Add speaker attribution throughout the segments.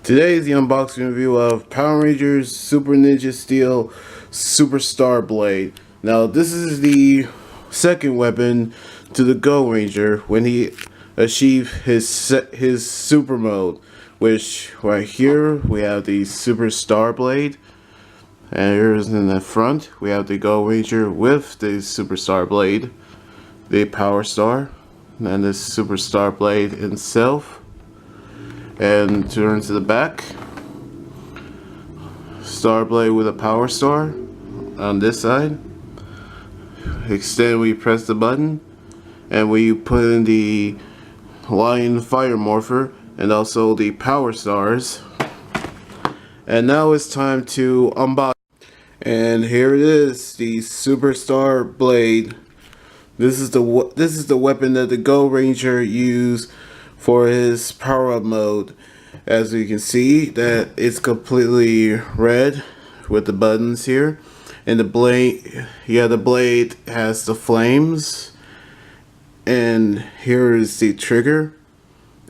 Speaker 1: Today is the unboxing review of Power Rangers Super Ninja Steel Super Star Blade. Now this is the second weapon to the Go Ranger when he achieved his super mode, which right here we have the Super Star Blade, and here's in the front we have the Go Ranger with the Super Star Blade, the Power Star, and the Super Star Blade itself. And turn to the back, Star Blade with a Power Star on this side. Extend when you press the button, and when you put in the Lion Fire Morpher and also the Power Stars. And now it's time to unbox. And here it is, the Super Star Blade. This is the weapon that the Go Ranger used for his power-up mode. As you can see, that it's completely red with the buttons here, and the blade, the blade has the flames, and here is the trigger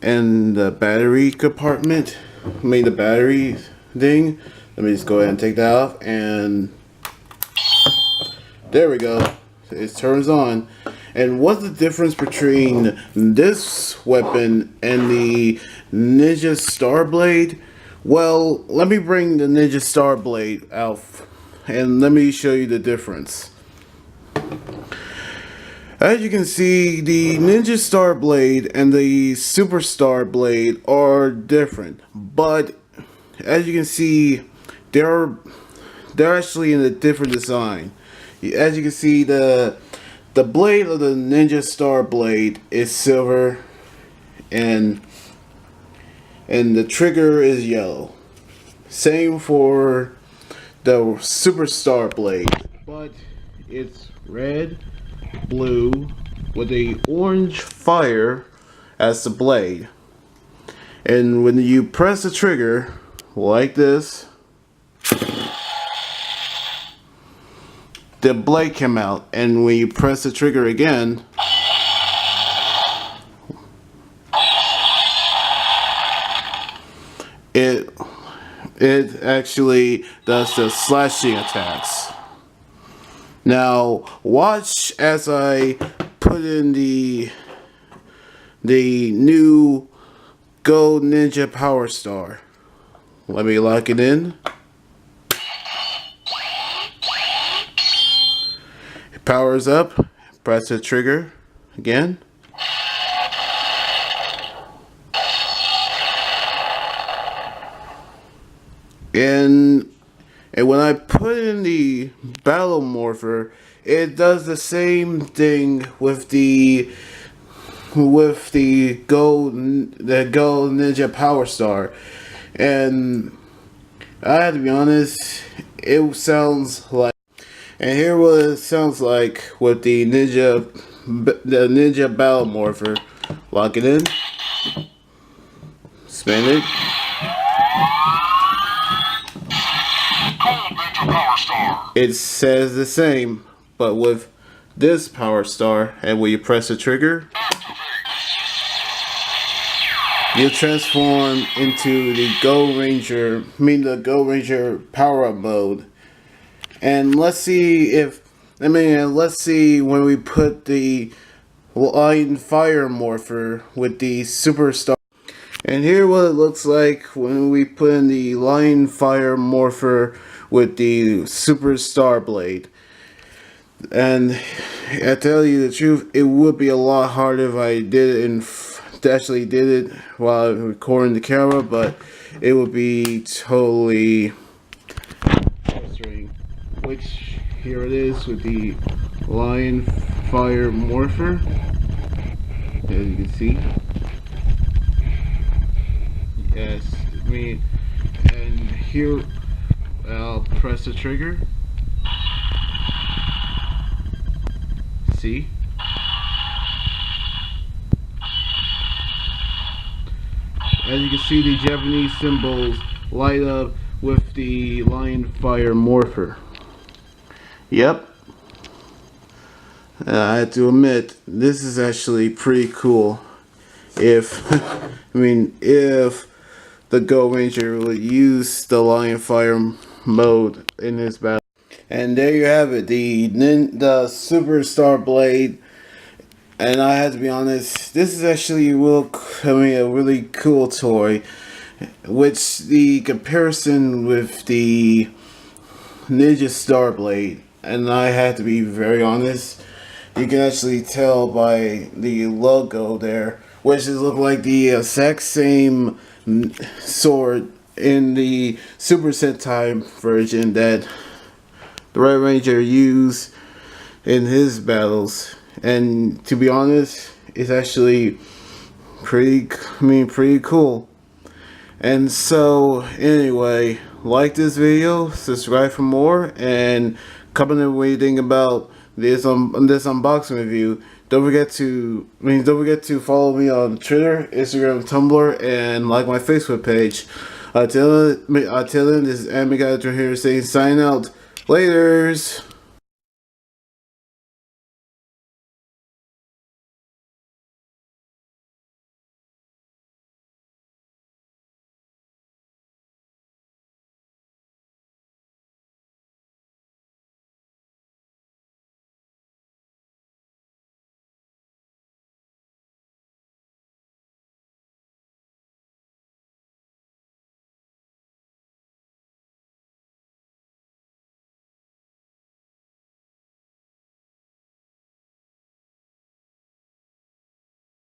Speaker 1: and the battery compartment. The battery thing. Let me just go ahead and take that off, and there we go. It turns on. And what's the difference between this weapon and the Ninja Star Blade? Well, let me bring the Ninja Star Blade out and let me show you the difference. As you can see, the Ninja Star Blade and the Super Star Blade are different, but as you can see, they're actually in a different design. As you can see, the blade of the Ninja Star Blade is silver, and the trigger is yellow. Same for the Super Star Blade, but it's red, blue, with a orange fire as the blade. And when you press the trigger like this, the blade came out, and when you press the trigger again, it actually does the slashing attacks. Now watch as I put in the new Go Ninja Power Star. Let me lock it in. Powers up, press the trigger again. And when I put in the Battle Morpher, it does the same thing with the Go Ninja Power Star. And I have to be honest, it sounds like. And here what it sounds like with the Ninja Battle Morpher. Lock it in. Spin it. It says the same, but with this Power Star, and when you press the trigger, you transform into the Go Ranger power-up mode. And let's see when we put the Lion Fire Morpher with the Super Star. And here what it looks like when we put in the Lion Fire Morpher with the Super Star Blade. And I tell you the truth, it would be a lot harder if I did it actually did it while recording the camera, but it would be totally frustrating. Which here it is with the Lion Fire Morpher, as you can see. Yes, and here I'll press the trigger. See? As you can see, the Japanese symbols light up with the Lion Fire Morpher. Yep. I have to admit, this is actually pretty cool. If the Go Ranger would use the Lion Fire mode in his battle. And there you have it, the Superstar Blade. And I have to be honest, this is actually a really cool toy. Which the comparison with the Ninja Star Blade, and I had to be very honest, you can actually tell by the logo there, which is look like the exact same sword in the Super Sentai version that the Red Ranger used in his battles. And to be honest, it's actually pretty cool. And so, anyway, like this video, subscribe for more, and comment on what you think about this this unboxing review. Don't forget to follow me on Twitter, Instagram, Tumblr, and like my Facebook page. Until then, this is Anime Guy here saying sign out. Laters.